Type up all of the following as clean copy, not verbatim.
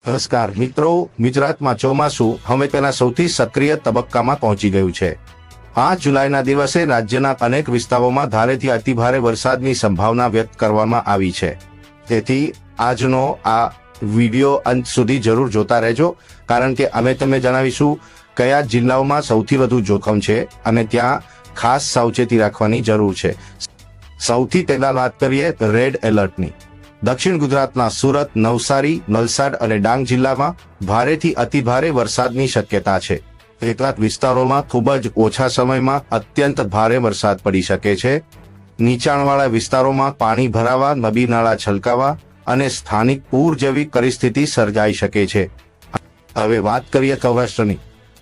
નમસ્કાર મિત્રો, ગુજરાતમાં ચોમાસું હવે તેના સૌથી સક્રિય તબક્કામાં પહોંચી ગયું છે। 5 જુલાઈના દિવસે રાજ્યના અનેક વિસ્તારોમાં ભારેથી અતિભારે વરસાદની સંભાવના વ્યક્ત કરવામાં આવી છે। તેથી આજનો આ વિડિયો અંત સુધી જરૂર જોતા રહેજો, કારણ કે અમે તમને જણાવીશું કયા જિલ્લાઓમાં સૌથી વધુ જોખમ છે અને ત્યાં ખાસ સાવચેતી રાખવાની જરૂર છે। સૌથી પહેલા વાત કરીએ રેડ એલર્ટની। દક્ષિણ ગુજરાતના સુરત, નવસારી, વલસાડ અને ડાંગ જિલ્લામાં ભારેથી અતિભારે વરસાદની શક્યતા છે। કેટલાક વિસ્તારોમાં ખૂબ જ ઓછા સમયમાં અત્યંત ભારે વરસાદ પડી શકે છે। નીચાણવાળા વિસ્તારોમાં પાણી ભરાવા, નદી નાળા છલકાવા અને સ્થાનિક પૂર જેવી પરિસ્થિતિ સર્જાઈ શકે છે। હવે વાત કરીએ સૌરાષ્ટ્રની।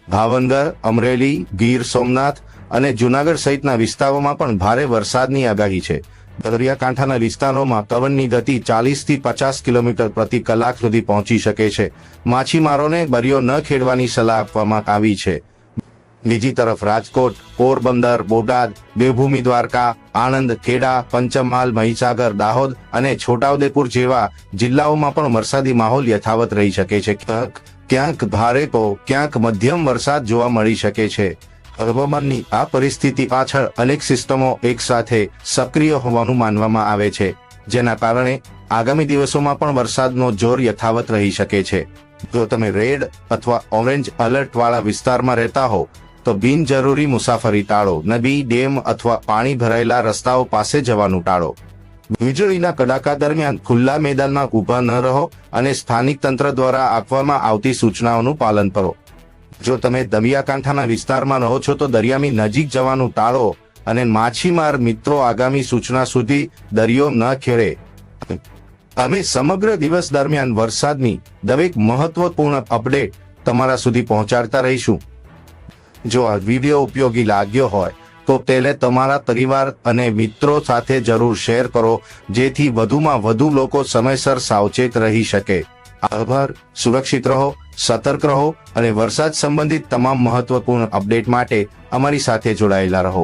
ભાવનગર, અમરેલી, ગીર સોમનાથ અને જૂનાગઢ સહિતના વિસ્તારોમાં પણ ભારે વરસાદની આગાહી છે। દરિયાકાંઠાના વિસ્તારોમાં પવનની ગતિ 40 થી 50 કિલોમીટર પ્રતિ કલાક સુધી પહોંચી શકે છે। માછીમારોને દરિયો ન ખેડવાની સલાહ આપવામાં આવી છે। બીજી તરફ રાજકોટ, પોરબંદર, બોટાદ, દેવભૂમિ દ્વારકા, આણંદ, ખેડા, પંચમહાલ, મહીસાગર, દાહોદ અને છોટાઉદેપુર જેવા જિલ્લાઓમાં પણ વરસાદી માહોલ યથાવત રહી શકે છે। ક્યાંક ભારે તો ક્યાંક મધ્યમ વરસાદ જોવા મળી શકે છે। હવામાનની આ પરિસ્થિતિ પાછળ અનેક સિસ્ટમો એકસાથે સક્રિય હોવાનું માનવામાં આવે છે, જેના કારણે આગામી દિવસોમાં પણ વરસાદનો જોર યથાવત રહી શકે છે। જો તમે રેડ અથવા ઓરેન્જ એલર્ટ વાળા વિસ્તારમાં રહેતા હો તો બિનજરૂરી મુસાફરી ટાળો। નદી, ડેમ અથવા પાણી ભરાયેલા રસ્તાઓ પાસે જવાનું ટાળો। વીજળીના કડાકા દરમિયાન ખુલ્લા મેદાનમાં ઊભા ન રહો અને સ્થાનિક તંત્ર દ્વારા આપવામાં આવતી સૂચનાઓનું પાલન કરો। જો તમે દરિયાકાંઠાના વિસ્તારમાં રહો છો તો દરિયાની નજીક જવાનું ટાળો અને માછીમાર મિત્રો આગામી સૂચના સુધી દરિયો ન ખેડે। અમે સમગ્ર દિવસ દરમિયાન વરસાદની દરેક મહત્વપૂર્ણ અપડેટ તમારા સુધી પહોંચાડતા રહીશું। જો આ વિડીયો ઉપયોગી લાગ્યો હોય તો તેને તમારા પરિવાર અને મિત્રો સાથે જરૂર શેર કરો, જેથી વધુમાં વધુ લોકો સમયસર સાવચેત રહી શકે। આભાર। સુરક્ષિત રહો, સતર્ક રહો અને વરસાદ સંબંધિત તમામ મહત્વપૂર્ણ અપડેટ માટે અમારી સાથે જોડાયેલા રહો।